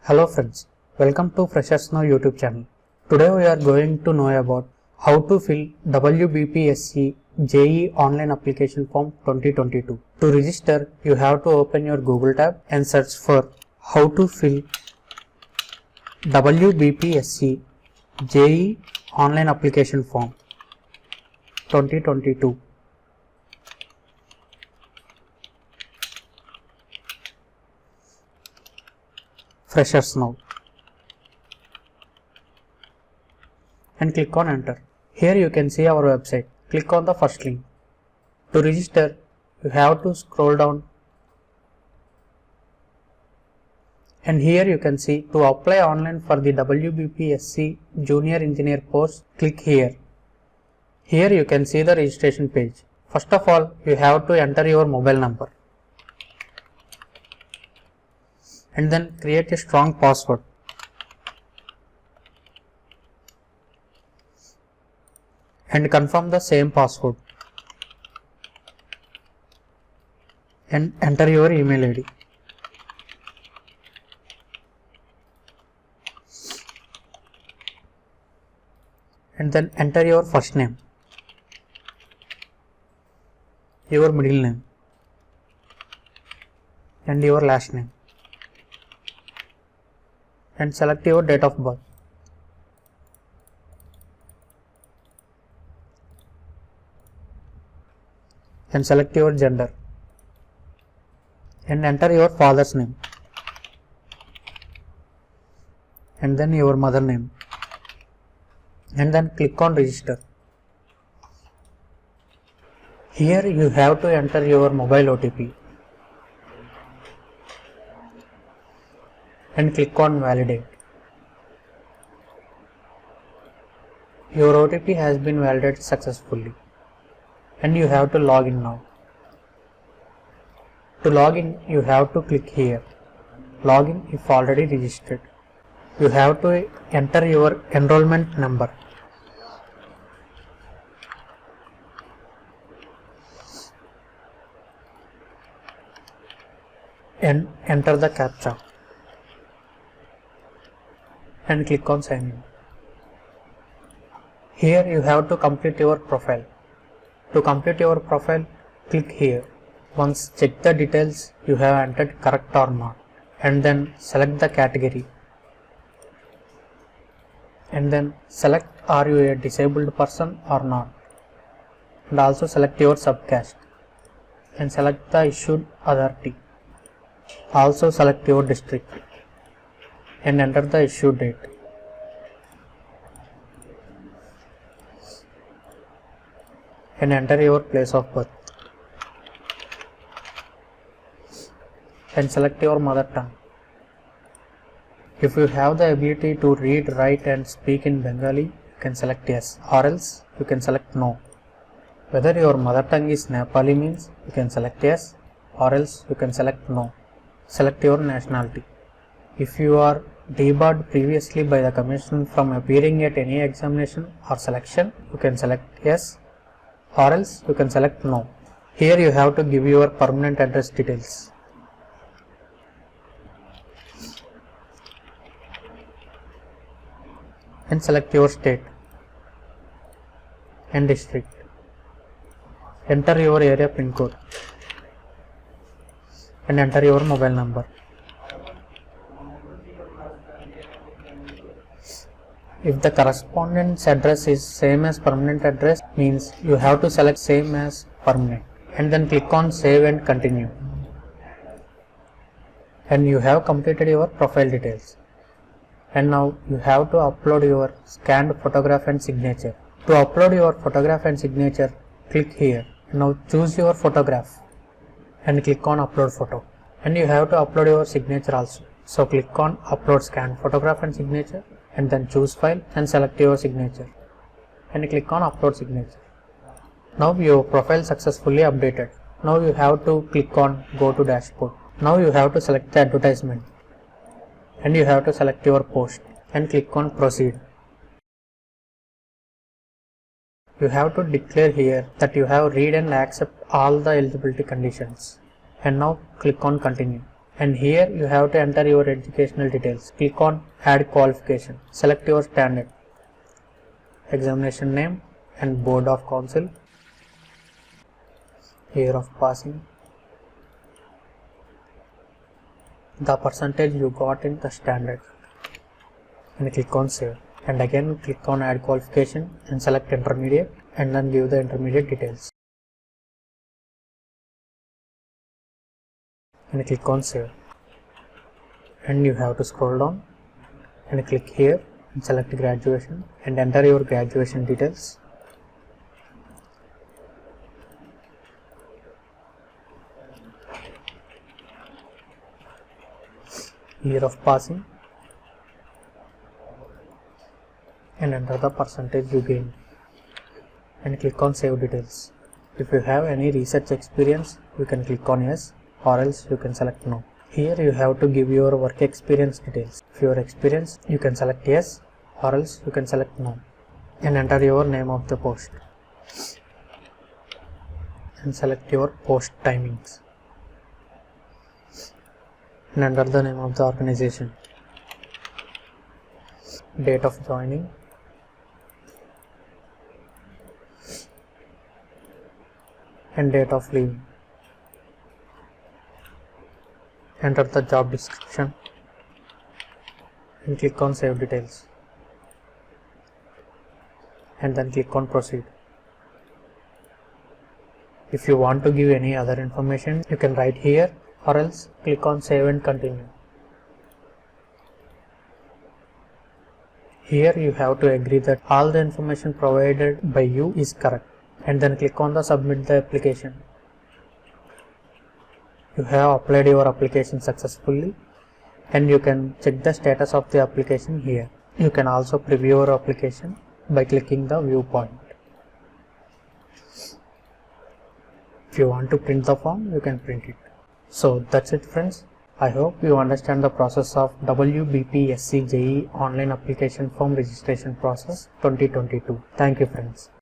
Hello friends, welcome to Freshers Now YouTube channel. Today we are going to know about how to fill WBPSC JEE online application form 2022. To register, you have to open your Google tab and search for how to fill WBPSC JEE online application form 2022. Freshers Now and click on enter. Here you can see our website. Click on the first link. To register, you have to scroll down and here you can see to apply online for the WBPSC Junior Engineer post, click here. Here you can see the registration page. First of all, you have to enter your mobile number and then create a strong password. And confirm the same password and enter your email ID. And then enter your first name, your middle name and your last name, and select your date of birth. And select your gender and enter your father's name and then your mother name and then click on register. Here you have to enter your mobile OTP and click on validate. Your OTP has been validated successfully and you have to log in now. To log in, you have to click here, log in if already registered. You have to enter your enrollment number and enter the CAPTCHA and click on sign in. Here you have to complete your profile. To complete your profile, click here. Once check the details you have entered correct or not, and then select the category and then select are you a disabled person or not, and also select your subcaste and select the issued authority. Also select your district and enter the issue date. And enter your place of birth and select your mother tongue. If you have the ability to read, write and speak in Bengali, you can select yes, or else you can select no. Whether your mother tongue is Nepali means you can select yes, or else you can select no. Select your nationality. If you are debarred previously by the commission from appearing at any examination or selection, you can select yes, or else you can select no. Here you have to give your permanent address details. And select your state and district. Enter your area pin code and enter your mobile number. If the correspondence address is same as permanent address, means you have to select same as permanent and then click on save and continue. And you have completed your profile details. And now you have to upload your scanned photograph and signature. To upload your photograph and signature, click here. Now choose your photograph and click on upload photo. And you have to upload your signature also. So click on upload scanned photograph and signature and then choose file and select your signature and click on upload signature. Now your profile successfully updated. Now you have to click on go to dashboard. Now you have to select the advertisement and you have to select your post and click on proceed. You have to declare here that you have read and accept all the eligibility conditions and now click on continue And here you have to enter your educational details. Click on add qualification. Select your standard, examination name and board of council, year of passing, the percentage you got in the standard, and click on save. And again click on add qualification and select intermediate and then give the intermediate details and click on save. And you have to scroll down and click here and select graduation and enter your graduation details. Year of passing and enter the percentage you gained and click on save details. If you have any research experience, you can click on yes, or else you can select no. Here you have to give your work experience details. If your experience, you can select yes, or else you can select no, and enter your name of the post and select your post timings and enter the name of the organization, date of joining, and date of leaving. Enter the job description and click on save details and then click on proceed. If you want to give any other information, you can write here, or else click on save and continue. Here you have to agree that all the information provided by you is correct and then click on the submit the application. You have applied your application successfully and you can check the status of the application here. You can also preview your application by clicking the viewpoint. If you want to print the form, you can print it. So that's it friends. I hope you understand the process of WBPSC JEE online application form registration process 2022. Thank you friends.